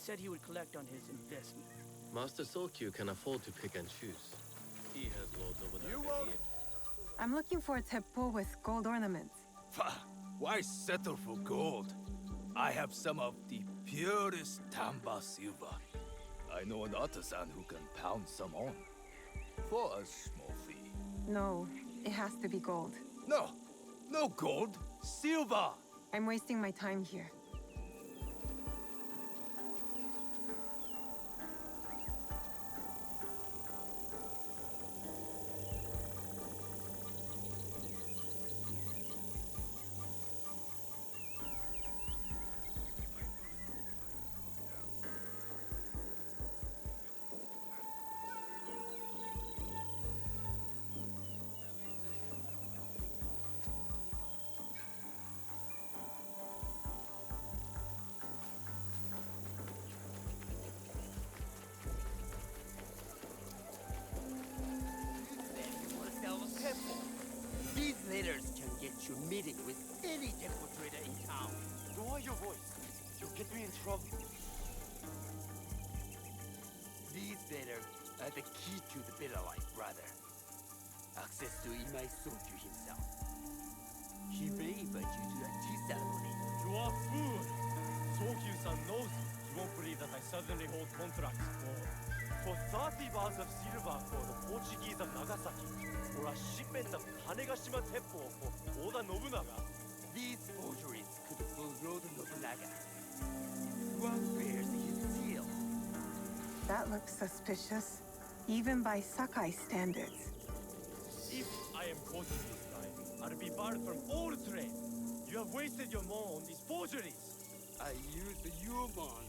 said he would collect on his investment. Master Sokyu can afford to pick and choose. He has lords over there. You won't. I'm looking for a teppo with gold ornaments. Why settle for gold? I have some of the purest Tamba silver. I know an artisan who can pound some on. For a small fee. No, it has to be gold. No! No gold! Silver! I'm wasting my time here. These letters can get you meeting with any temple trader in town. Lower your voice. You'll get me in trouble. These letters are the key to the better life, brother. Access to Imai Sokyu himself. He may invite you to a tea ceremony. You are a fool! Sokyu-san knows he won't believe that I suddenly hold contracts for 30 bars of silver for the Portuguese of Nagasaki, or a shipment of Tanegashima Teppo for Oda Nobunaga. These forgeries could fool Lord Nobunaga. One bears his seal. That looks suspicious, even by Sakai standards. If I am caught in this crime, I'll be barred from all trade. You have wasted your mon on these forgeries. I used your mon,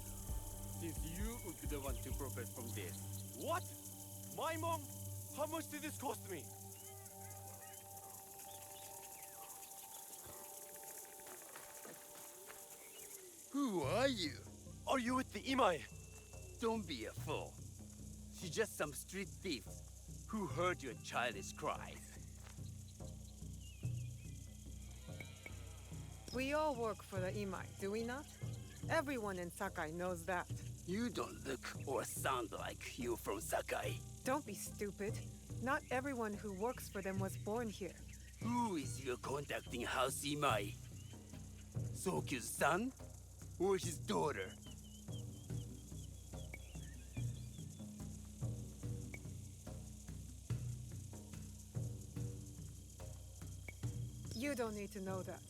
since you would be the one to profit from this. What? My mom? How much did this cost me? Who are you? Are you with the Imai? Don't be a fool. She's just some street thief who heard your childish cries. We all work for the Imai, do we not? Everyone in Sakai knows that. You don't look or sound like you from Sakai. Don't be stupid. Not everyone who works for them was born here. Who is your contacting House Imai? Sokyu's son? Or his daughter? You don't need to know that.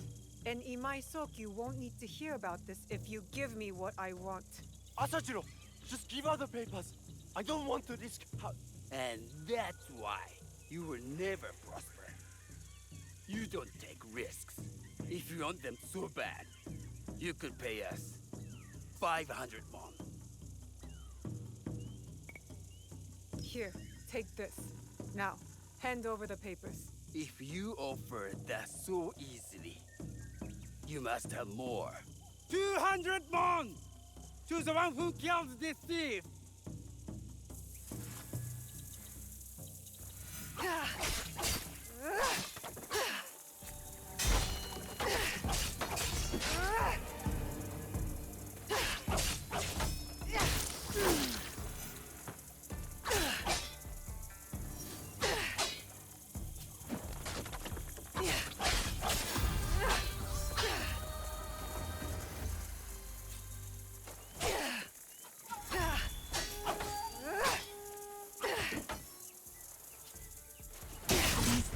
And Imai Sokyu won't need to hear about this if you give me what I want. Asajiro, just give out the papers. I don't want to risk And that's why you will never prosper. You don't take risks. If you want them so bad, you could pay us 500 won. Here, take this. Now, hand over the papers. If you offer that so easily, you must have more. 200 won! To the one who killed this thief!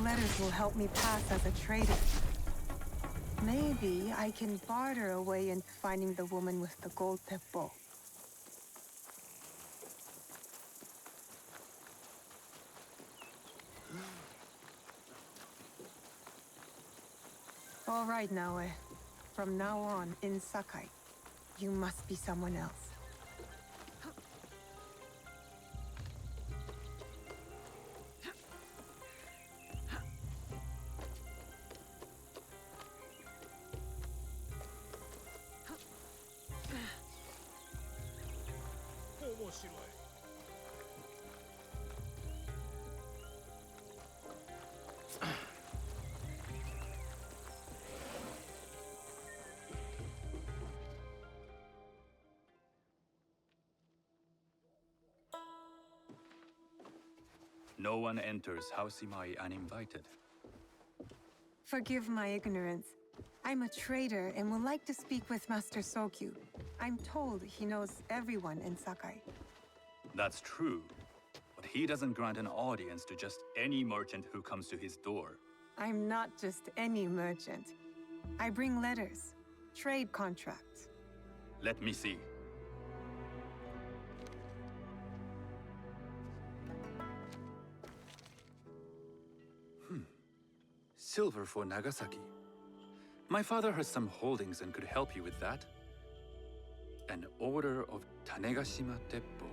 Letters will help me pass as a trader. Maybe I can barter a way into finding the woman with the gold teppo. All right, Naoe. From now on, in Sakai, you must be someone else. No one enters House Imai uninvited. Forgive my ignorance. I'm a trader and would like to speak with Master Sokyu. I'm told he knows everyone in Sakai. That's true, but he doesn't grant an audience to just any merchant who comes to his door. I'm not just any merchant. I bring letters, trade contracts. Let me see. Silver for Nagasaki. My father has some holdings and could help you with that. An order of Tanegashima Teppo.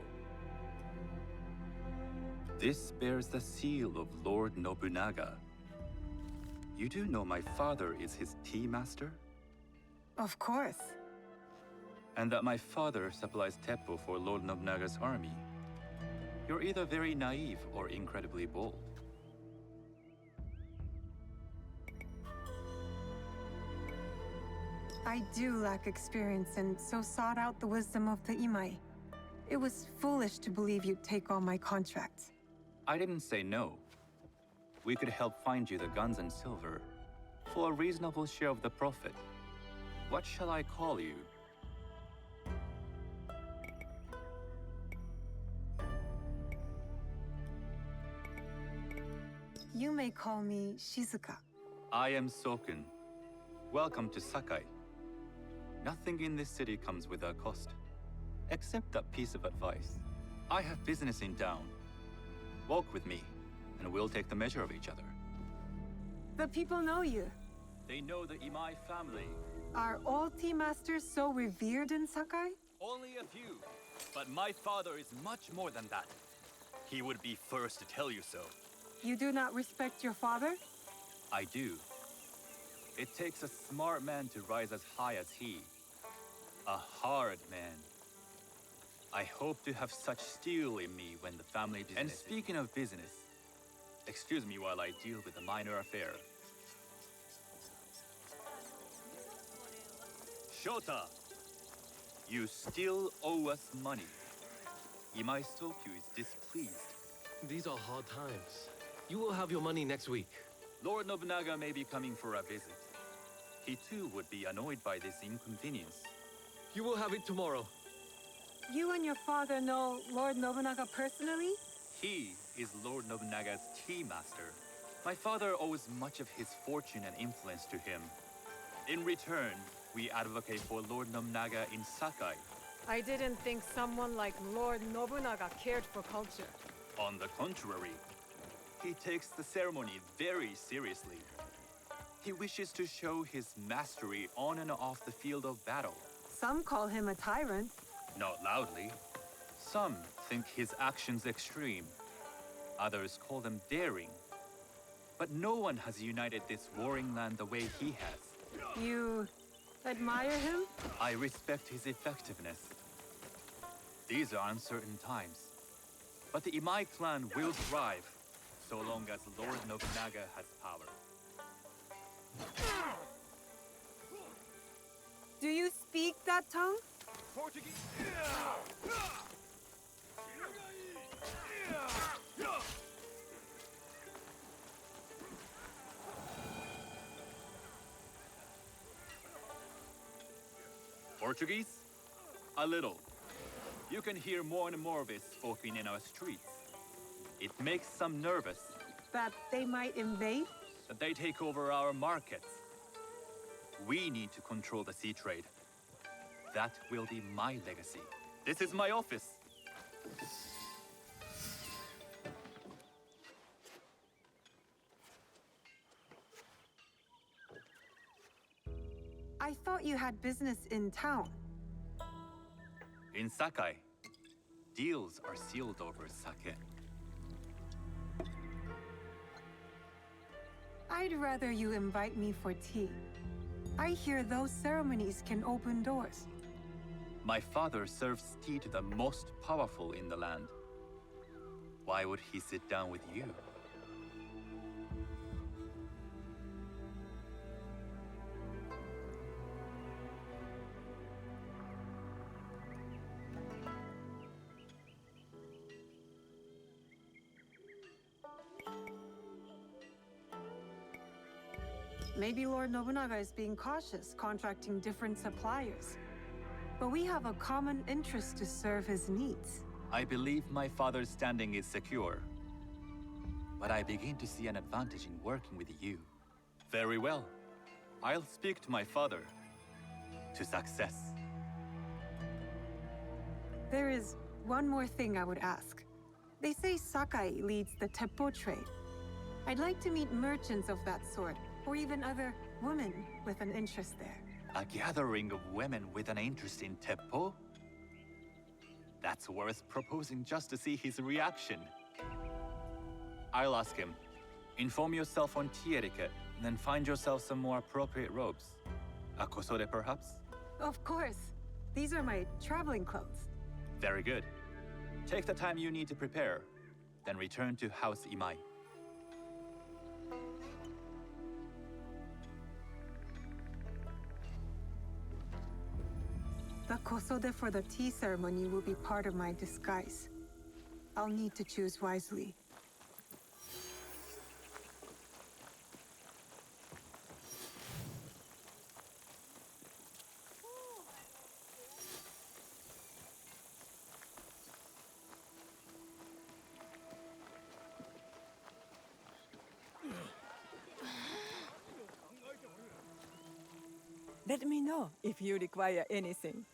This bears the seal of Lord Nobunaga. You do know my father is his tea master? Of course. And that my father supplies Teppo for Lord Nobunaga's army. You're either very naive or incredibly bold. I do lack experience and so sought out the wisdom of the Imai. It was foolish to believe you'd take on my contracts. I didn't say no. We could help find you the guns and silver for a reasonable share of the profit. What shall I call you? You may call me Shizuka. I am Sokun. Welcome to Sakai. Nothing in this city comes without cost, except that piece of advice. I have business in town. Walk with me, and we'll take the measure of each other. The people know you. They know the Imai family. Are all tea masters so revered in Sakai? Only a few, but my father is much more than that. He would be first to tell you so. You do not respect your father? I do. It takes a smart man to rise as high as he. A hard man. I hope to have such steel in me when the family business... And speaking of business, excuse me while I deal with a minor affair. Shota! You still owe us money. Imai Sokyu is displeased. These are hard times. You will have your money next week. Lord Nobunaga may be coming for a visit. He too would be annoyed by this inconvenience. You will have it tomorrow. You and your father know Lord Nobunaga personally? He is Lord Nobunaga's tea master. My father owes much of his fortune and influence to him. In return, we advocate for Lord Nobunaga in Sakai. I didn't think someone like Lord Nobunaga cared for culture. On the contrary, he takes the ceremony very seriously. He wishes to show his mastery on and off the field of battle. Some call him a tyrant. Not loudly. Some think his actions extreme. Others call them daring. But no one has united this warring land the way he has. You admire him? I respect his effectiveness. These are uncertain times. But the Imai clan will thrive, so long as Lord Nobunaga has power. Do you speak that tongue? Portuguese? A little. You can hear more and more of it spoken in our streets. It makes some nervous That they might invade? that they take over our markets. We need to control the sea trade. That will be my legacy. This is my office. I thought you had business in town. In Sakai, deals are sealed over sake. I'd rather you invite me for tea. I hear those ceremonies can open doors. My father serves tea to the most powerful in the land. Why would he sit down with you? Maybe Lord Nobunaga is being cautious, contracting different suppliers. But we have a common interest to serve his needs. I believe my father's standing is secure. But I begin to see an advantage in working with you. Very well. I'll speak to my father. To success. There is one more thing I would ask. They say Sakai leads the Teppo trade. I'd like to meet merchants of that sort, or even other women with an interest there. A gathering of women with an interest in Teppo? That's worth proposing just to see his reaction. I'll ask him. Inform yourself on tea etiquette, and then find yourself some more appropriate robes. A kosode, perhaps? Of course. These are my traveling clothes. Very good. Take the time you need to prepare, then return to House Imai. The kosode for the tea ceremony will be part of my disguise. I'll need to choose wisely. Let me know if you require anything.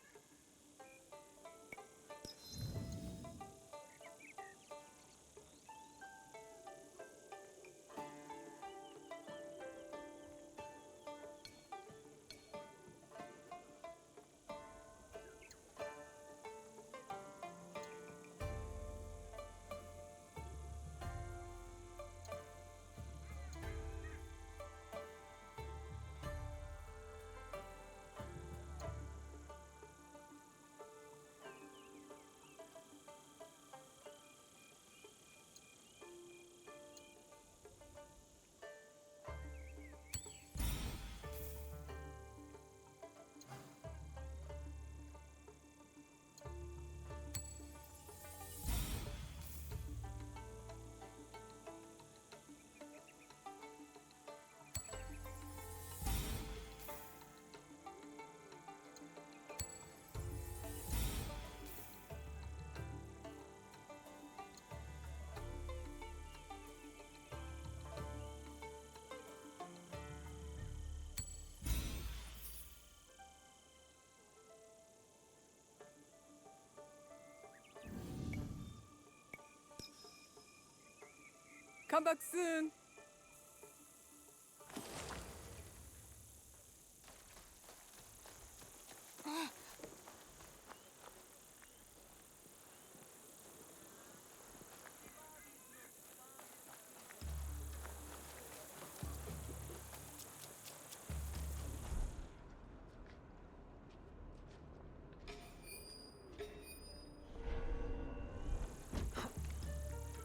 Come back soon.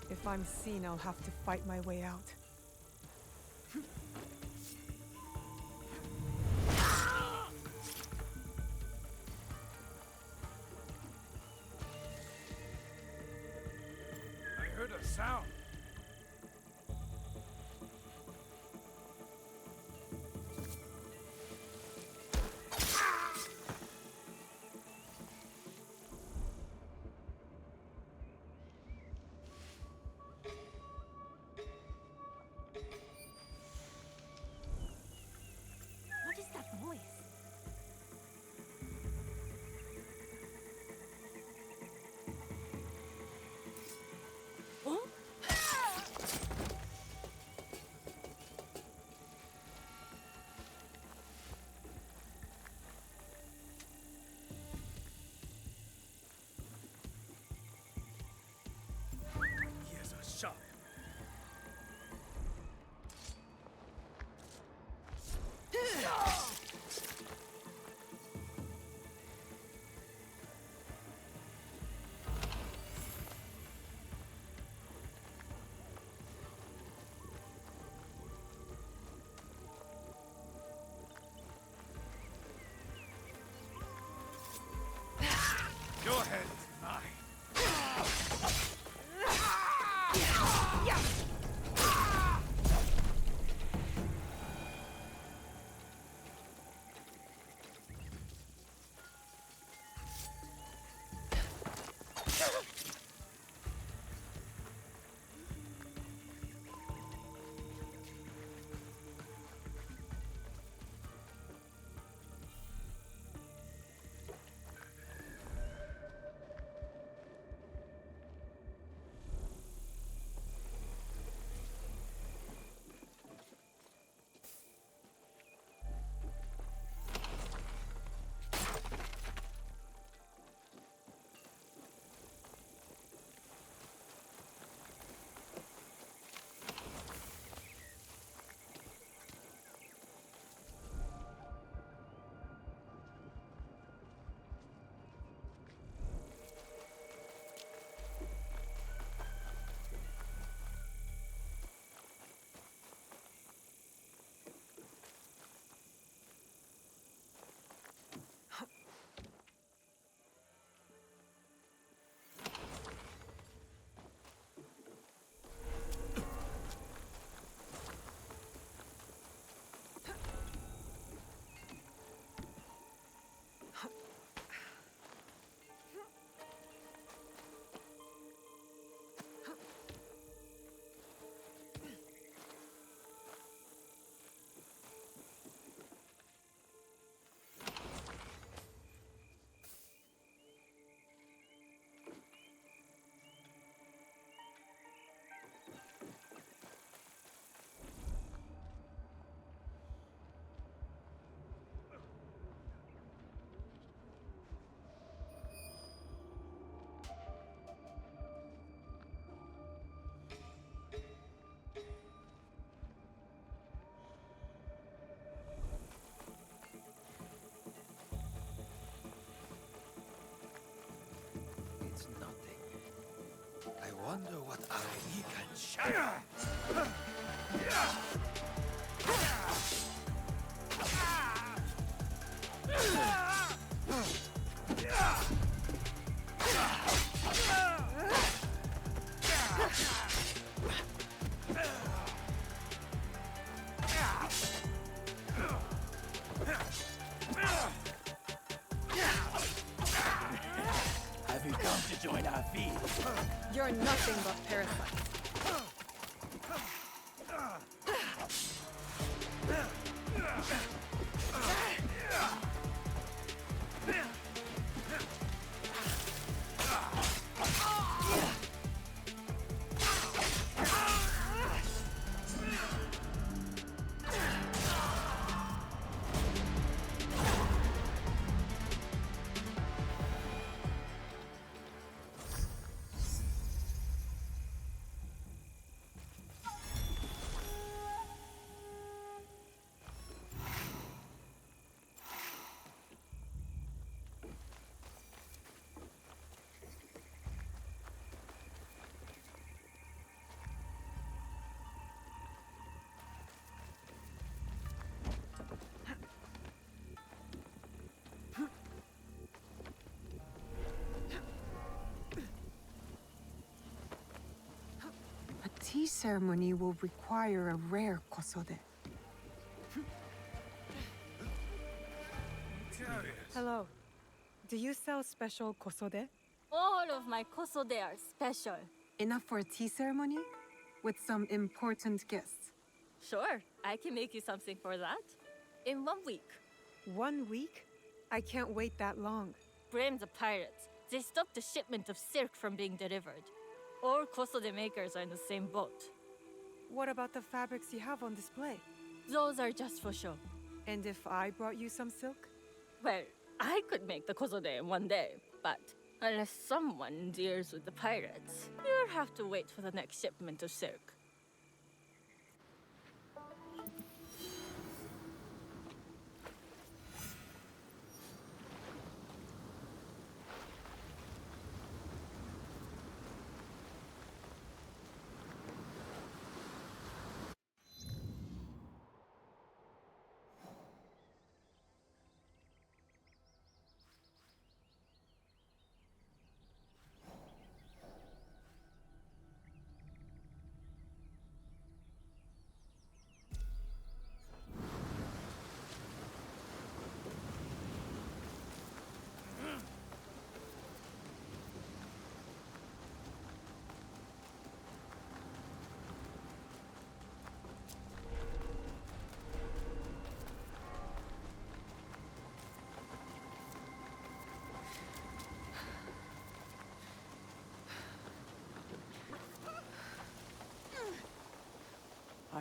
If I'm seen, I'll have to fight my way out. I heard a sound. What is that voice? He has a shot. Your head is mine. It's nothing. I wonder what he can shout. Have you come to join our feast? You're nothing but parasites. A tea ceremony will require a rare kosode. Hello. Do you sell special kosode? All of my kosode are special. Enough for a tea ceremony? With some important guests. Sure, I can make you something for that. In 1 week. 1 week? I can't wait that long. Blame the pirates. They stopped the shipment of silk from being delivered. All kosode makers are in the same boat. What about the fabrics you have on display? Those are just for show. And if I brought you some silk? Well, I could make the kosode in 1 day, but unless someone deals with the pirates, you'll have to wait for the next shipment of silk.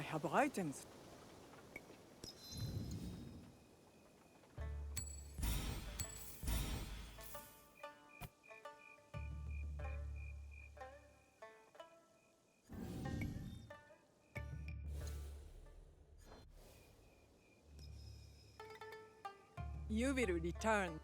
have items. You will return.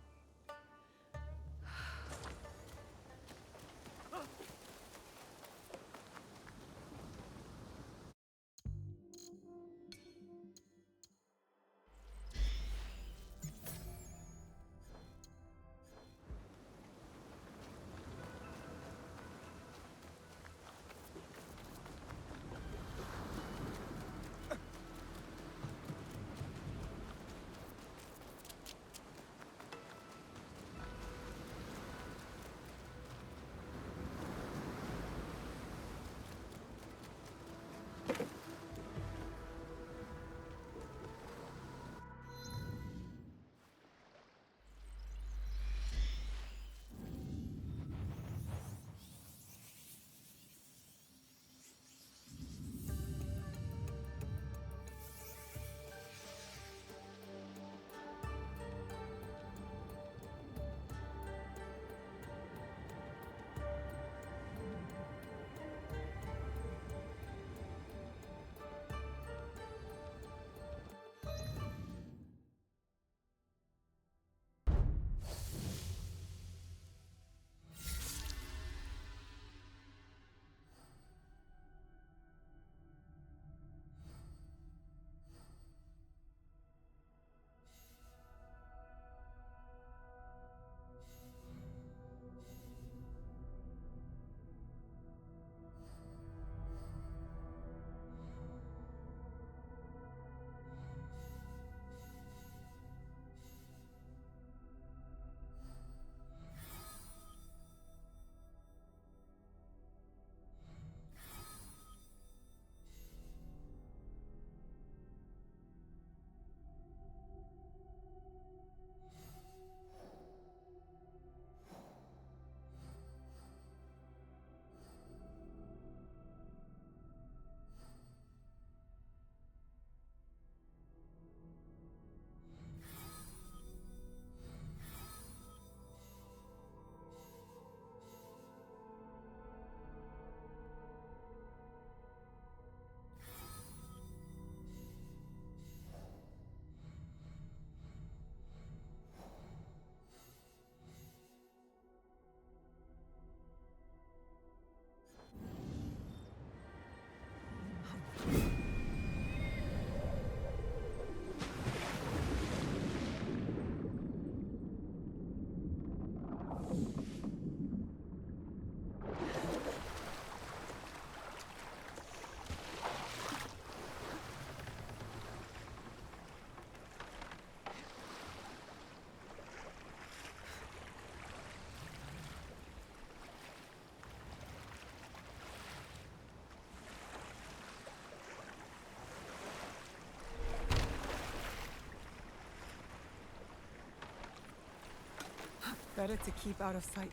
Better to keep out of sight.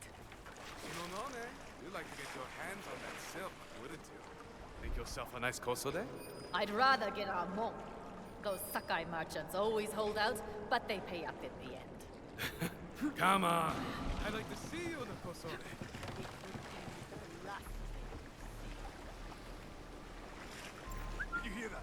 You'd like to get your hands on that silk, wouldn't you? Make yourself a nice kosode? I'd rather get our monk. Those Sakai merchants always hold out, but they pay up in the end. Come on. I'd like to see you in the kosode. Did you hear that?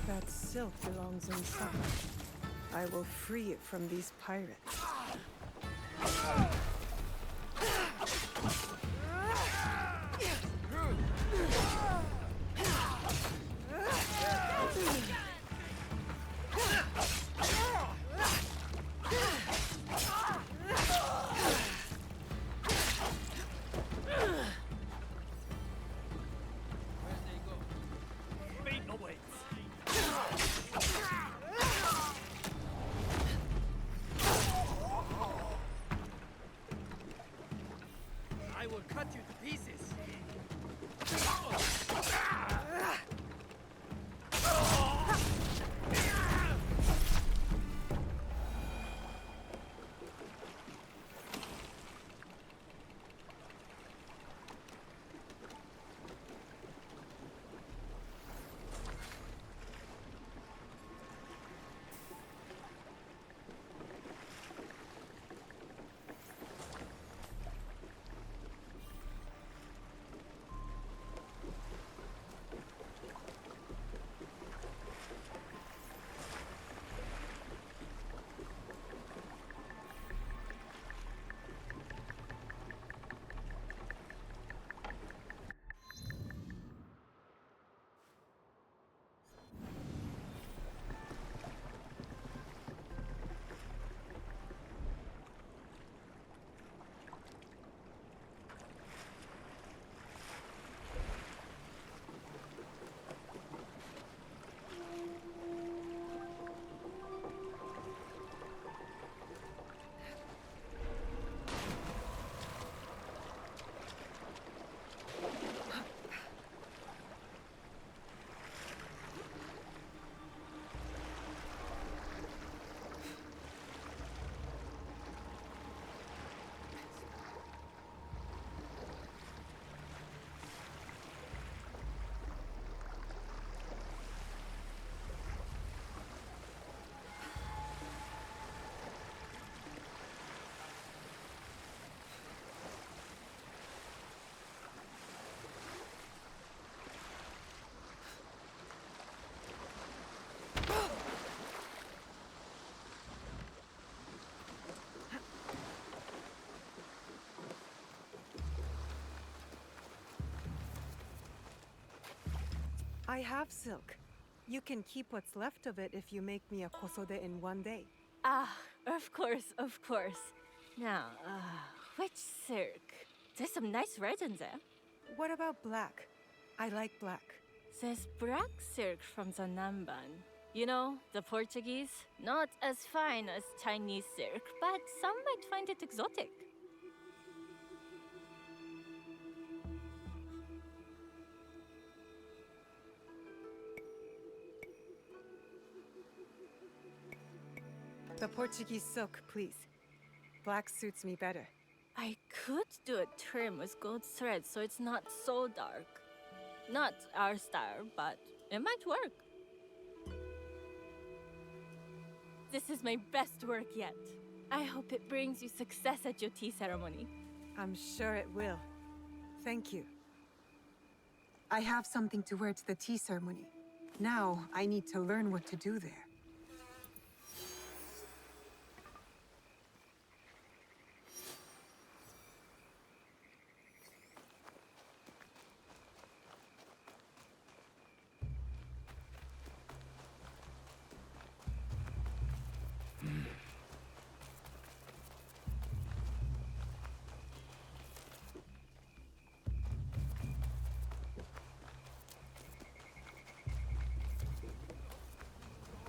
That silk belongs inside. I will free it from these pirates. I have silk. You can keep what's left of it if you make me a kosode in one day. Ah, of course, of course. Now, which silk? There's some nice red in there. What about black? I like black. There's black silk from the Namban. You know, the Portuguese? Not as fine as Chinese silk, but some might find it exotic. The Portuguese silk, please. Black suits me better. I could do a trim with gold thread so it's not so dark. Not our style, but it might work. This is my best work yet. I hope it brings you success at your tea ceremony. I'm sure it will. Thank you. I have something to wear to the tea ceremony. Now, I need to learn what to do there.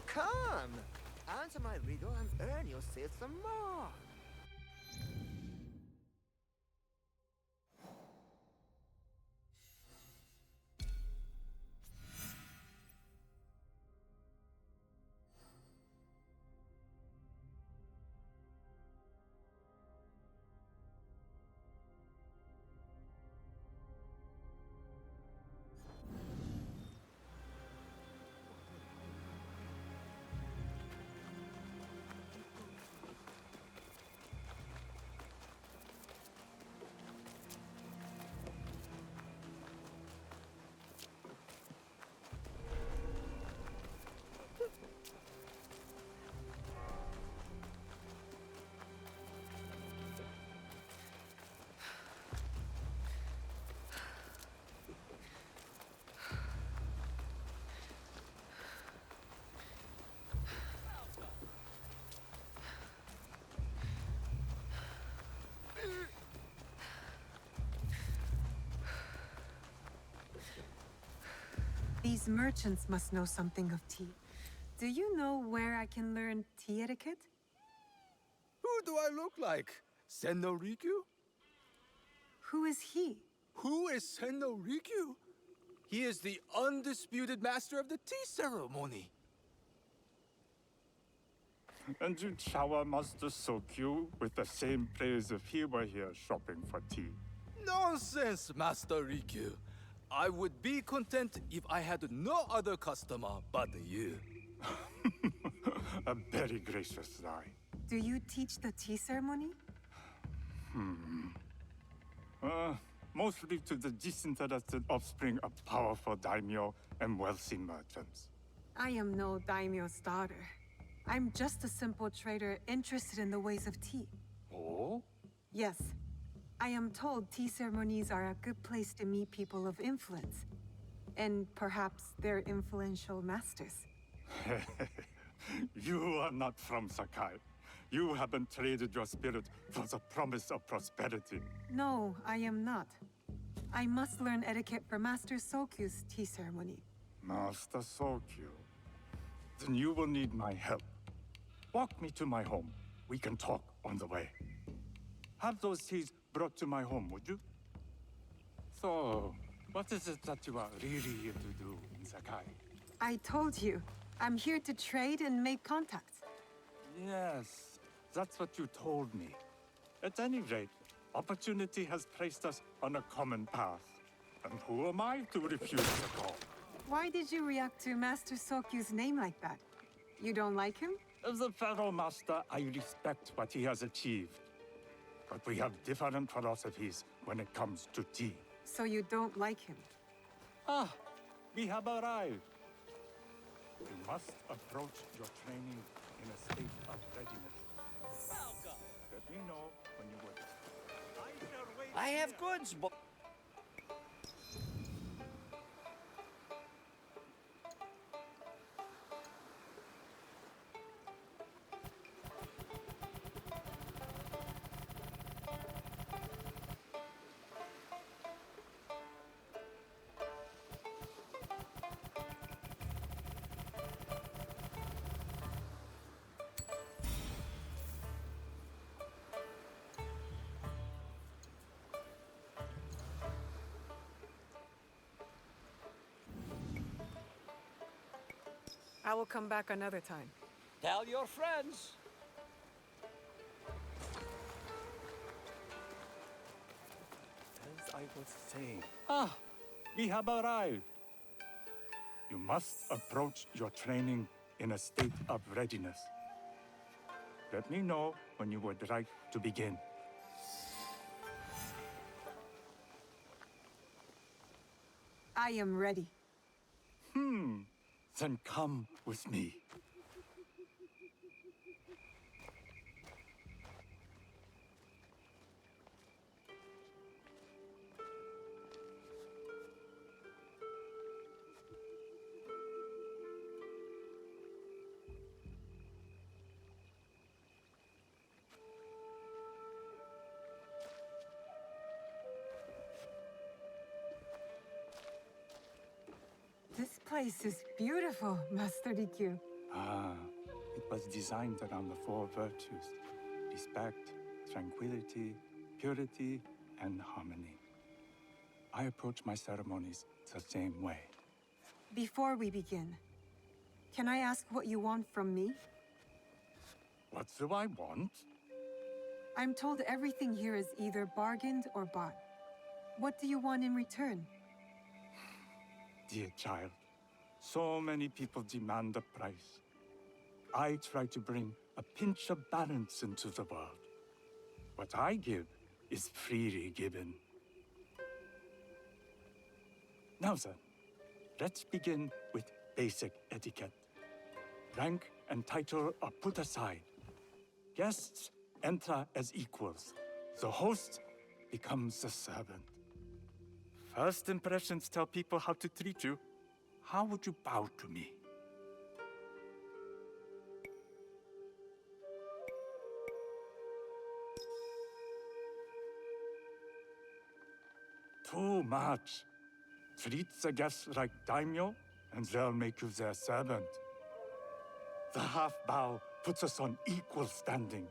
Come! Answer my riddle and earn yourself some more! These merchants must know something of tea. Do you know where I can learn tea etiquette? Who do I look like? Senno Rikyu? Who is he? Who is Senno Rikyu? He is the undisputed master of the tea ceremony. And you shower Master Sokyu with the same praise if he were here shopping for tea. Nonsense, Master Rikyu. I would be content if I had no other customer but you. A very gracious lie. Do you teach the tea ceremony? Mostly to the disinterested offspring of powerful daimyo and wealthy merchants. I am no daimyo's daughter. I'm just a simple trader interested in the ways of tea. Oh? Yes. I am told tea ceremonies are a good place to meet people of influence. And perhaps their influential masters. You are not from Sakai. You haven't traded your spirit for the promise of prosperity. No, I am not. I must learn etiquette for Master Sokyu's tea ceremony. Master Sokyu. Then you will need my help. Walk me to my home. We can talk on the way. Have those teas brought to my home, would you? So, what is it that you are really here to do in Sakai? I told you, I'm here to trade and make contacts. Yes, that's what you told me. At any rate, opportunity has placed us on a common path. And who am I to refuse the call? Why did you react to Master Sokyu's name like that? You don't like him? As a Pharaoh Master, I respect what he has achieved. But we have different philosophies when it comes to tea. So you don't like him? Ah, we have arrived. You must approach your training in a state of readiness. Let me know when you would. I have goods, I will come back another time. Tell your friends. As I was saying. We have arrived. You must approach your training in a state of readiness. Let me know when you would like to begin. I am ready. Then come with me. This place is beautiful, Master Rikyu. It was designed around the four virtues: respect, tranquility, purity, and harmony. I approach my ceremonies the same way. Before we begin, can I ask what you want from me? What do I want? I'm told everything here is either bargained or bought. What do you want in return? Dear child, so many people demand a price. I try to bring a pinch of balance into the world. What I give is freely given. Now then, let's begin with basic etiquette. Rank and title are put aside. Guests enter as equals. The host becomes the servant. First impressions tell people how to treat you. How would you bow to me? Too much. Treat the guests like daimyo, and they'll make you their servant. The half bow puts us on equal standing,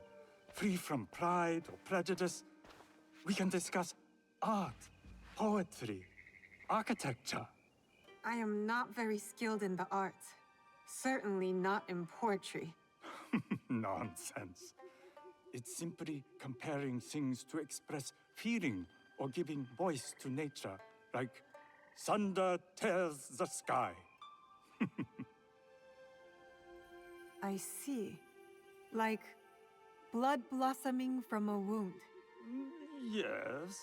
free from pride or prejudice. We can discuss art, poetry, architecture. I am not very skilled in the arts. Certainly not in poetry. Nonsense. It's simply comparing things to express feeling or giving voice to nature, like thunder tears the sky. I see. Like blood blossoming from a wound. Yes,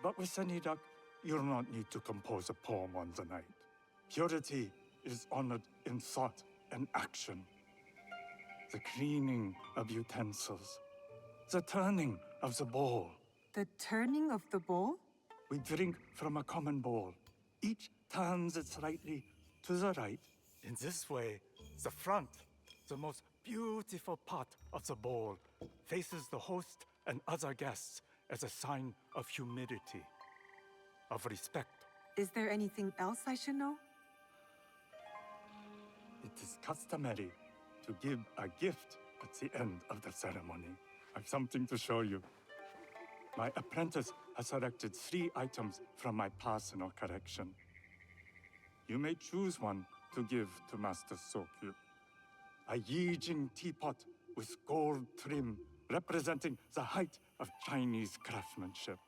but with any luck, you'll not need to compose a poem on the night. Purity is honored in thought and action. The cleaning of utensils, the turning of the bowl. The turning of the bowl? We drink from a common bowl. Each turns it slightly to the right. In this way, the front, the most beautiful part of the bowl, faces the host and other guests as a sign of humility, of respect. Is there anything else I should know? It is customary to give a gift at the end of the ceremony. I've something to show you. My apprentice has selected 3 items from my personal collection. You may choose one to give to Master Sokyu. A Yijing teapot with gold trim representing the height of Chinese craftsmanship.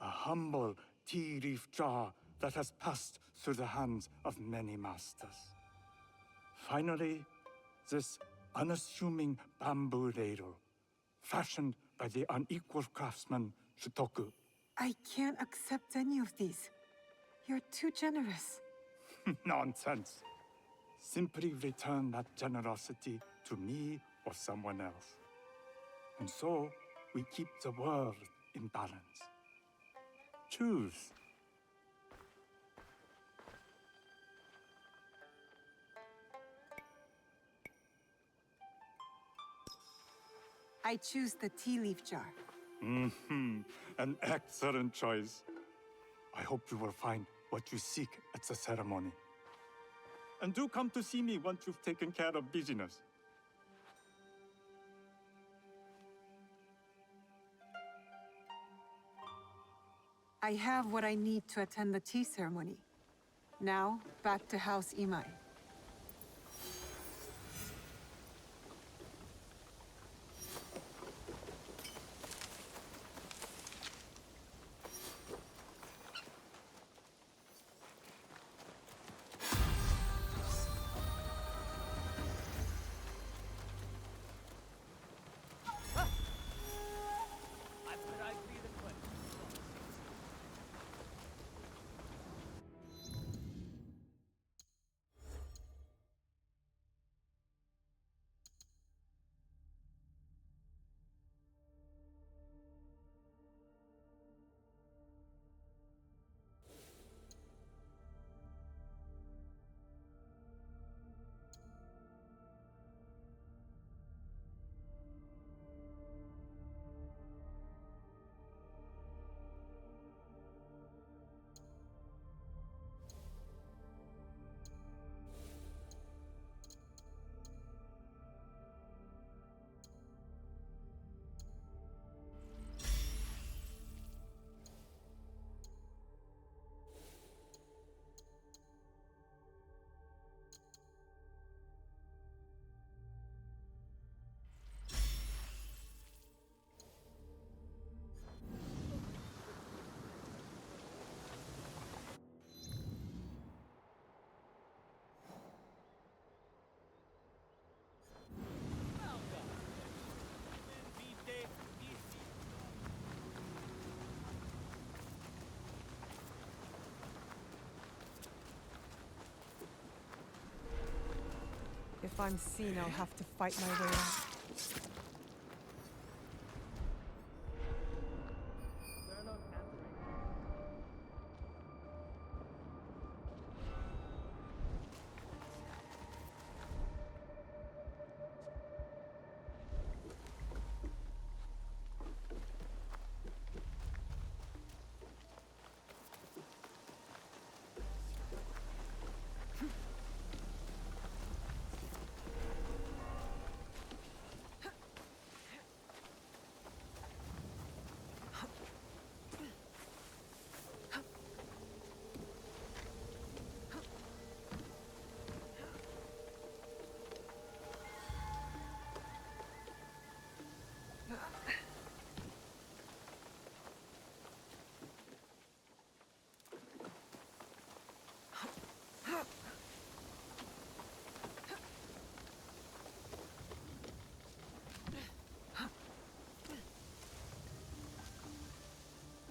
A humble tea leaf jar that has passed through the hands of many masters. Finally, this unassuming bamboo ladle, fashioned by the unequal craftsman Shutoku. I can't accept any of these. You're too generous. Nonsense. Simply return that generosity to me or someone else. And so, we keep the world in balance. Choose. I choose the tea leaf jar. An excellent choice. I hope you will find what you seek at the ceremony. And do come to see me once you've taken care of business. I have what I need to attend the tea ceremony. Now, back to House Imai. If I'm seen, I'll have to fight my way out.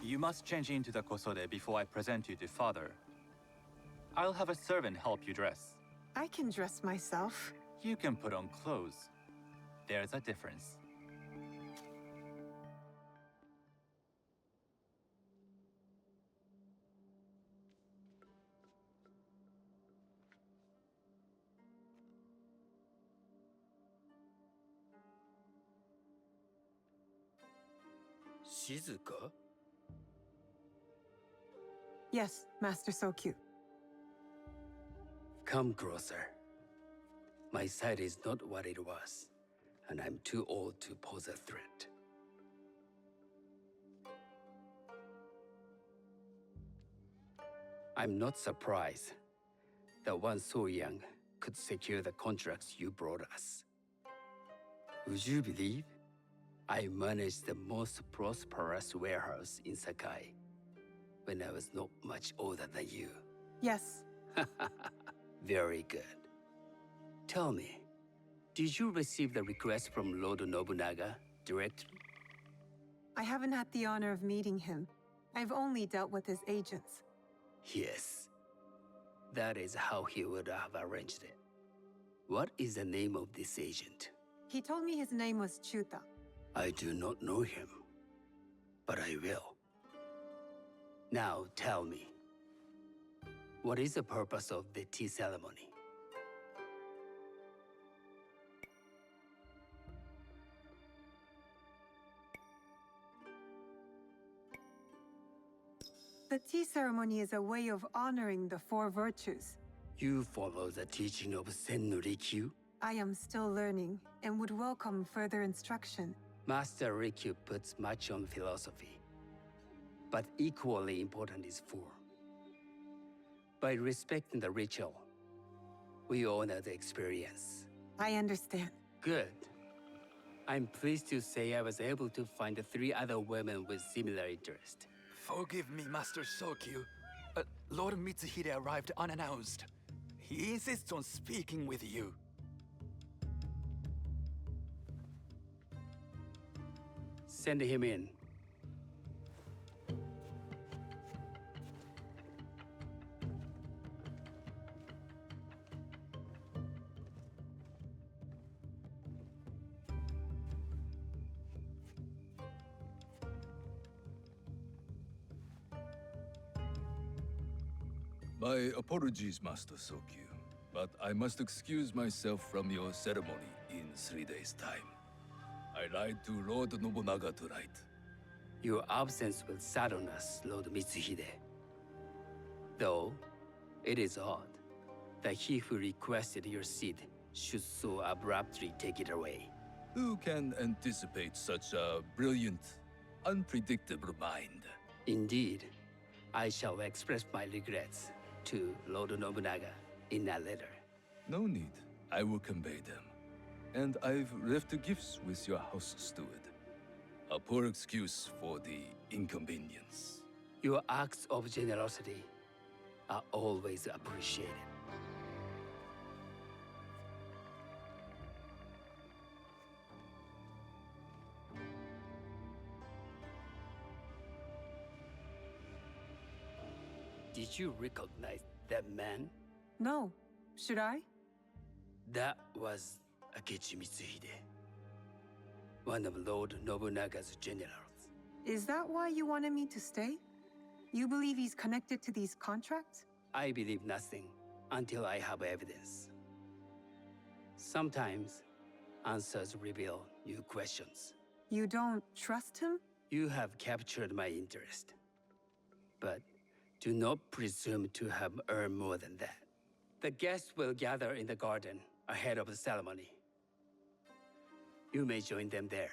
You must change into the kosode before I present you to father. I'll have a servant help you dress. I can dress myself. You can put on clothes. There's a difference. Shizuka? Yes, Master Sokyu. Come closer. My sight is not what it was, and I'm too old to pose a threat. I'm not surprised that one so young could secure the contracts you brought us. Would you believe I managed the most prosperous warehouse in Sakai when I was not much older than you? Yes. Very good. Tell me, did you receive the request from Lord Nobunaga directly? I haven't had the honor of meeting him. I've only dealt with his agents. Yes. That is how he would have arranged it. What is the name of this agent? He told me his name was Chuta. I do not know him, but I will. Now tell me, what is the purpose of the tea ceremony? The tea ceremony is a way of honoring the four virtues. You follow the teaching of Sen no Rikyu? I am still learning and would welcome further instruction. Master Rikyu puts much on philosophy, but equally important is form. By respecting the ritual, we honor the experience. I understand. Good. I'm pleased to say I was able to find 3 other women with similar interest. Forgive me, Master Sokyu. Lord Mitsuhide arrived unannounced. He insists on speaking with you. Send him in. My apologies, Master Sokyu, but I must excuse myself from your ceremony in 3 days' time. I lied to Lord Nobunaga tonight. Your absence will sadden us, Lord Mitsuhide. Though, it is odd that he who requested your seat should so abruptly take it away. Who can anticipate such a brilliant, unpredictable mind? Indeed, I shall express my regrets to Lord Nobunaga in a letter. No need. I will convey them. And I've left the gifts with your house steward. A poor excuse for the inconvenience. Your acts of generosity are always appreciated. Did you recognize that man? No. Should I? That was Akechi Mitsuhide, one of Lord Nobunaga's generals. Is that why you wanted me to stay? You believe he's connected to these contracts? I believe nothing until I have evidence. Sometimes, answers reveal new questions. You don't trust him? You have captured my interest. But do not presume to have earned more than that. The guests will gather in the garden ahead of the ceremony. You may join them there.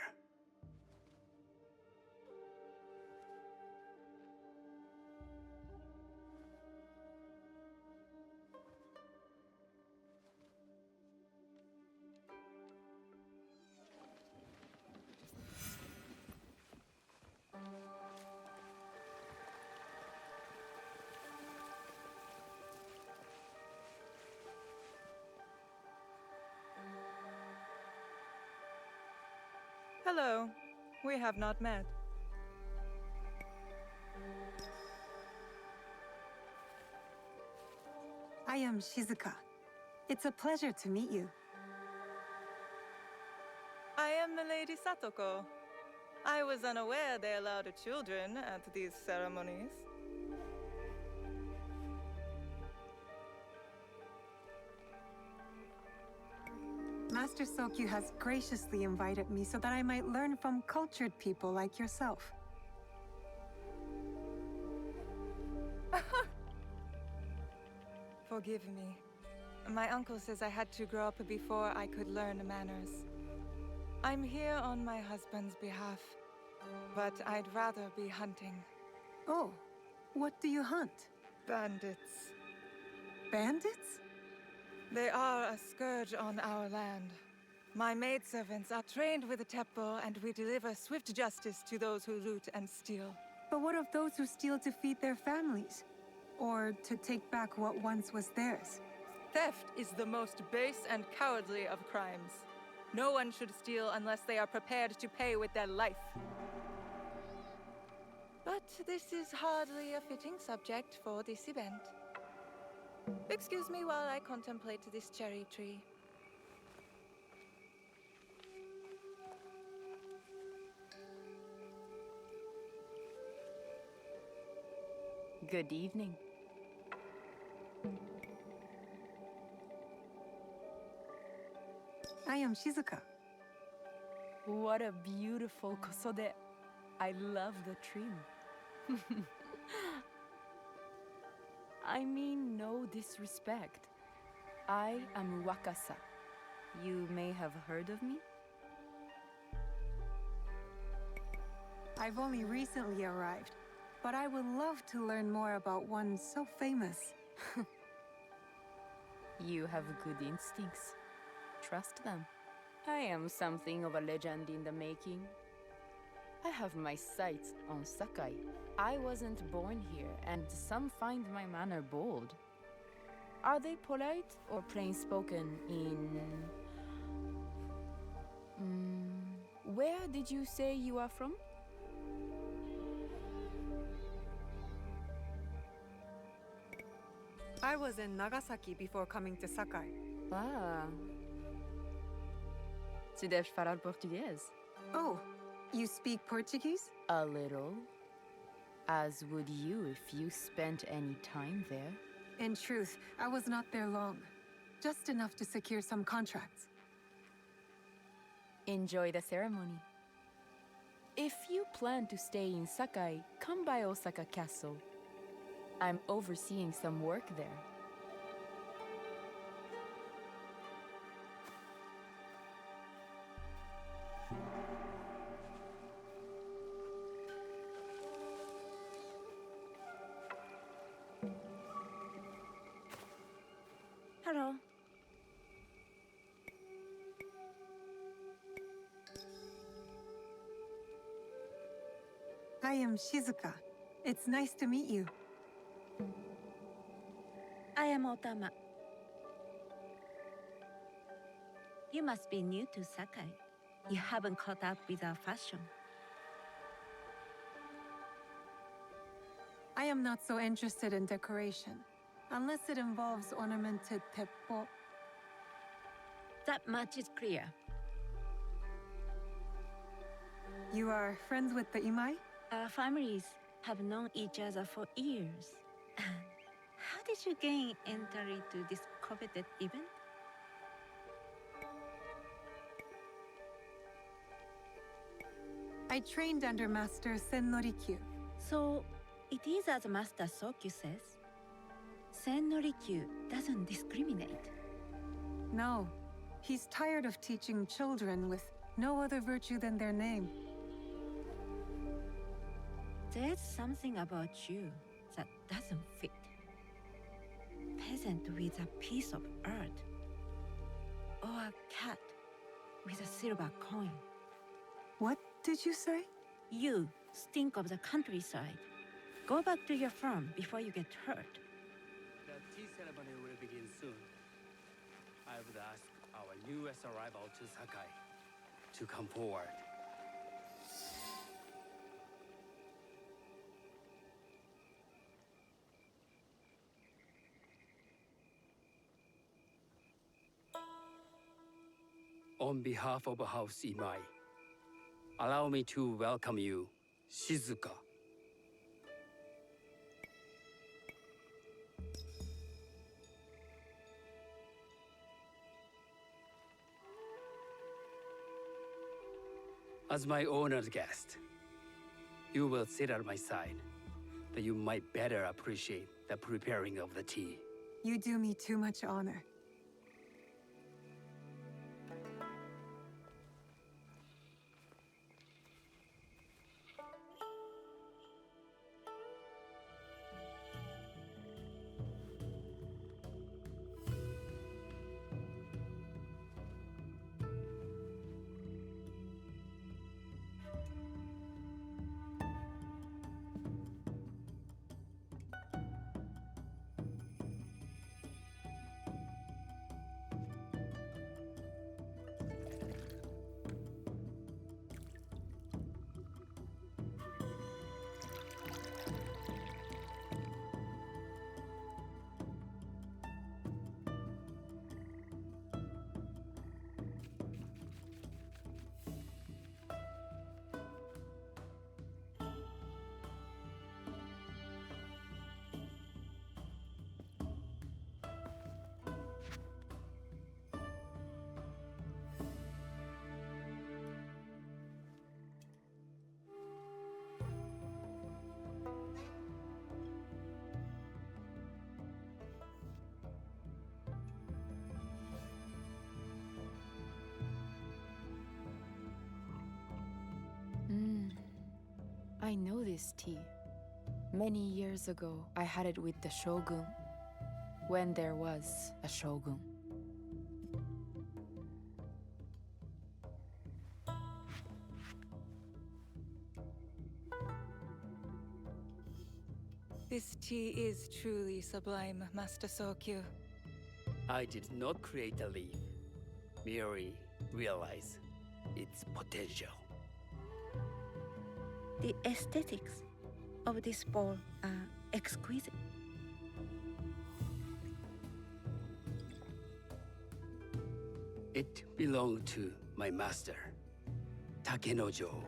Hello. We have not met. I am Shizuka. It's a pleasure to meet you. I am Milady Satoko. I was unaware they allowed children at these ceremonies. Master Sokyu has graciously invited me so that I might learn from cultured people like yourself. Forgive me. My uncle says I had to grow up before I could learn manners. I'm here on my husband's behalf, but I'd rather be hunting. Oh, what do you hunt? Bandits. Bandits? They are a scourge on our land. My maidservants are trained with the teppo, and we deliver swift justice to those who loot and steal. But what of those who steal to feed their families? Or to take back what once was theirs? Theft is the most base and cowardly of crimes. No one should steal unless they are prepared to pay with their life. But this is hardly a fitting subject for this event. Excuse me while I contemplate this cherry tree. Good evening. I am Shizuka. What a beautiful kosode. I love the trim. I mean no disrespect. I am Wakasa. You may have heard of me? I've only recently arrived, but I would love to learn more about one so famous. You have good instincts. Trust them. I am something of a legend in the making. I have my sights on Sakai. I wasn't born here, and some find my manner bold. Are they polite or plain-spoken in... where did you say you are from? I was in Nagasaki before coming to Sakai. Ah. Tu deves falar português? Oh, you speak Portuguese? A little. As would you if you spent any time there. In truth, I was not there long. Just enough to secure some contracts. Enjoy the ceremony. If you plan to stay in Sakai, come by Osaka Castle. I'm overseeing some work there. Hello. I am Shizuka. It's nice to meet you. I am Otama. You must be new to Sakai. You haven't caught up with our fashion. I am not so interested in decoration, unless it involves ornamented teppo. That much is clear. You are friends with the Imai? Our families have known each other for years. How did you gain entry to this coveted event? I trained under Master Sen Norikyu. So, it is as Master Sokyu says. Sen Norikyu doesn't discriminate. No, he's tired of teaching children with no other virtue than their name. There's something about you that doesn't fit. Peasant with a piece of earth. Or a cat with a silver coin. What did you say? You stink of the countryside. Go back to your farm before you get hurt. The tea ceremony will begin soon. I would ask our newest arrival to Sakai to come forward. On behalf of House Imai, allow me to welcome you, Shizuka. As my honored guest, you will sit at my side, that you might better appreciate the preparing of the tea. You do me too much honor. I know this tea. Many years ago, I had it with the shogun, when there was a shogun. This tea is truly sublime, Master Sokyu. I did not create a leaf, merely realize its potential. The aesthetics of this bowl are exquisite. It belonged to my master, Takenojo.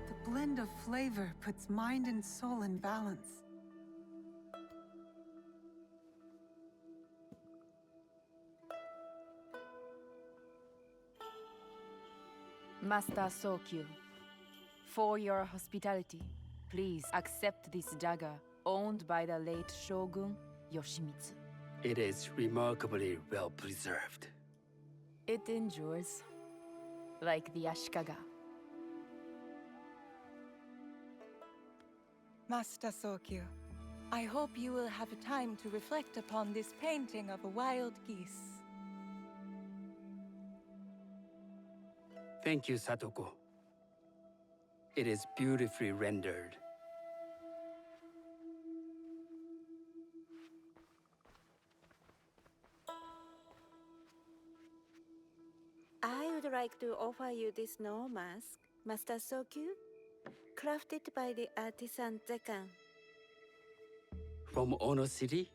The blend of flavor puts mind and soul in balance. Master Sokyu, for your hospitality, please accept this dagger owned by the late Shogun Yoshimitsu. It is remarkably well preserved. It endures, like the Ashikaga. Master Sokyu, I hope you will have time to reflect upon this painting of a wild geese. Thank you, Satoko. It is beautifully rendered. I would like to offer you this snow mask, Master Sokyu, crafted by the artisan Zekan. From Ono City?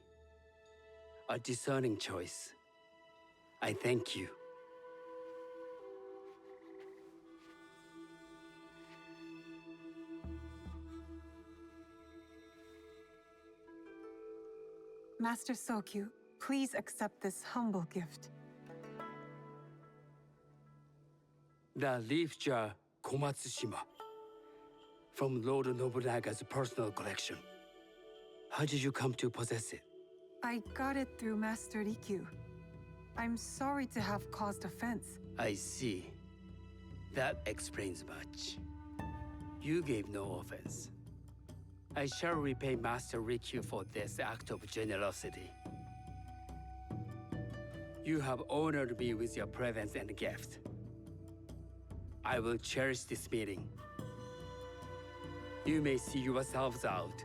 A discerning choice. I thank you. Master Sokyu, please accept this humble gift. The leaf jar Komatsushima. From Lord Nobunaga's personal collection. How did you come to possess it? I got it through Master Rikyu. I'm sorry to have caused offense. I see. That explains much. You gave no offense. I shall repay Master Rikyu for this act of generosity. You have honored me with your presence and gift. I will cherish this meeting. You may see yourselves out.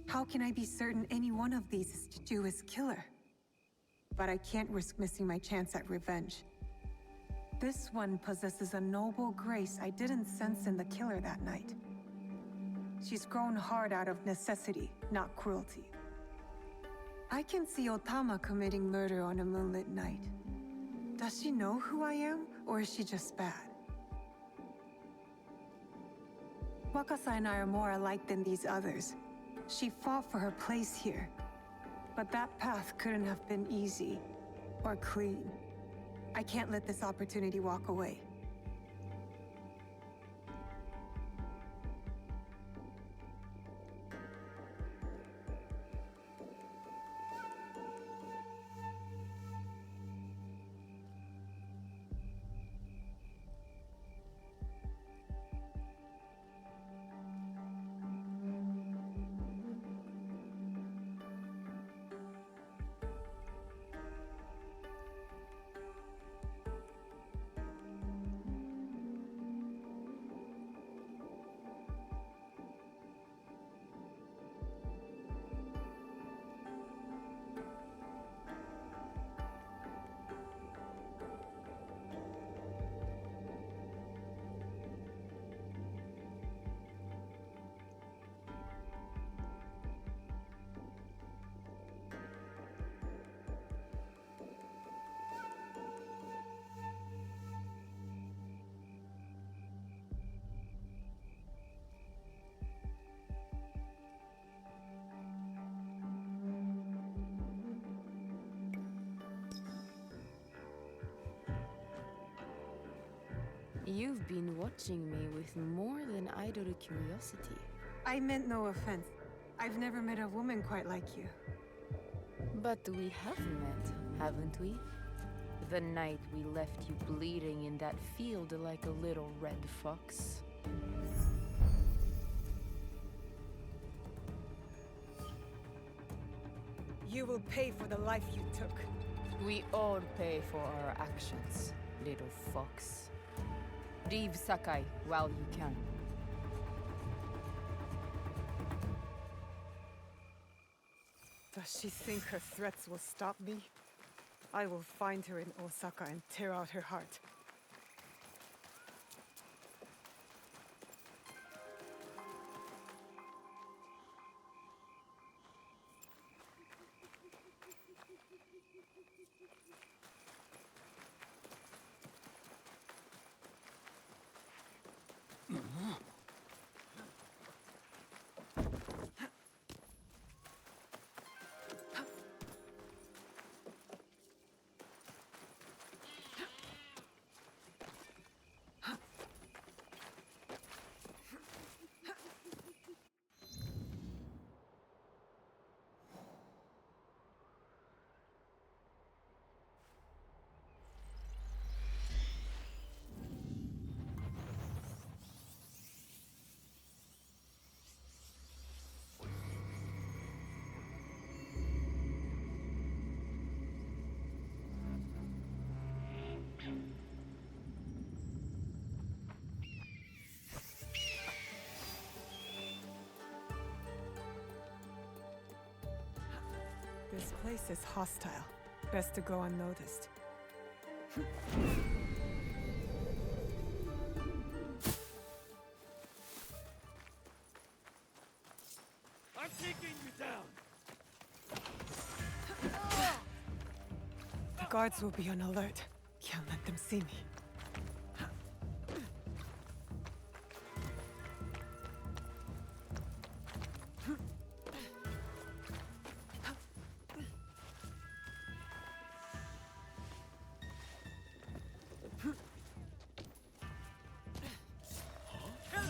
How can I be certain any one of these is Chiju's killer? But I can't risk missing my chance at revenge. This one possesses a noble grace I didn't sense in the killer that night. She's grown hard out of necessity, not cruelty. I can see Otama committing murder on a moonlit night. Does she know who I am, or is she just bad? Wakasa and I are more alike than these others. She fought for her place here. But that path couldn't have been easy or clean. I can't let this opportunity walk away. You've been watching me with more than idle curiosity. I meant no offense. I've never met a woman quite like you. But we have met, haven't we? The night we left you bleeding in that field like a little red fox. You will pay for the life you took. We all pay for our actions, little fox. Leave Sakai while you can. Does she think her threats will stop me? I will find her in Osaka and tear out her heart. This place is hostile. Best to go unnoticed. I'm taking you down! The guards will be on alert. Can't let them see me.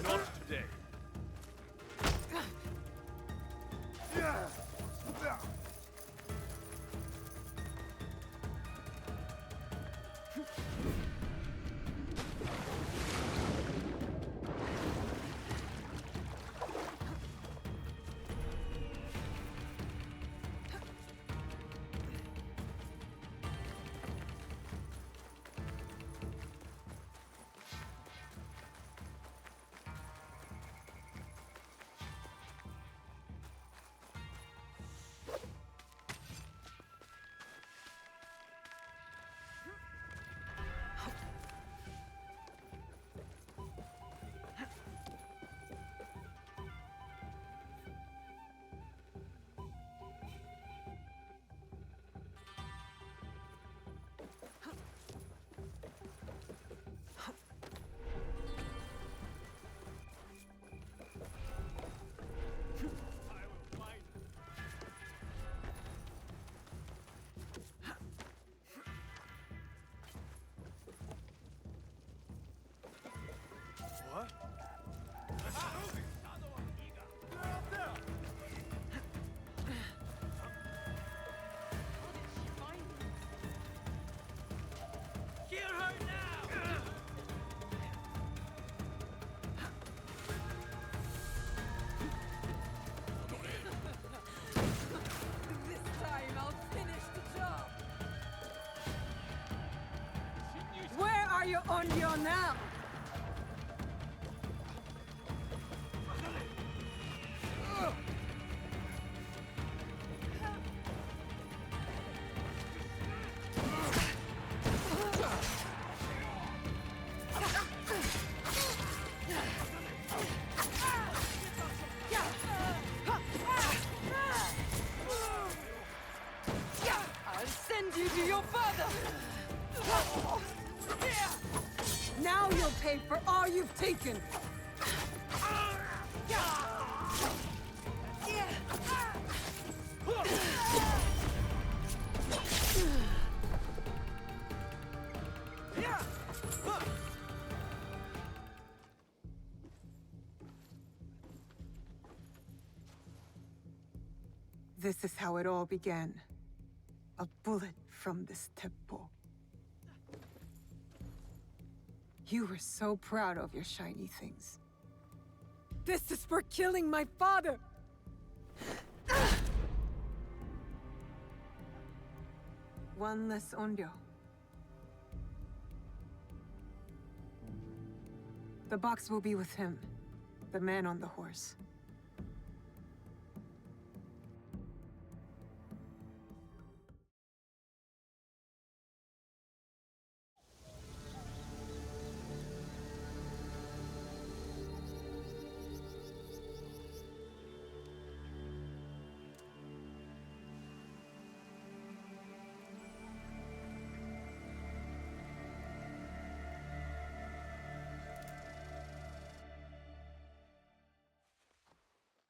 Not today. What? Kill her now! This time I'll finish the job. Where are you on your now? I'll send you to your father. Now you'll pay for all you've taken! This is how it all began. A bullet from this teppo. You were so proud of your shiny things. This is for killing my father! One less onryo. The box will be with him, the man on the horse.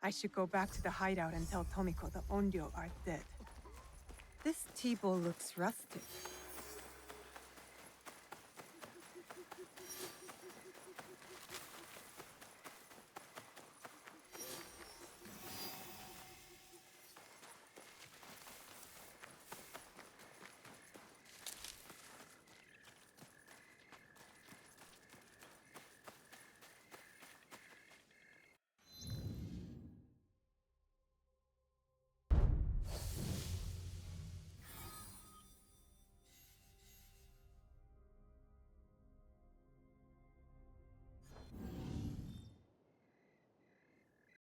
I should go back to the hideout and tell Tomiko the onryo are dead. This tea bowl looks rustic.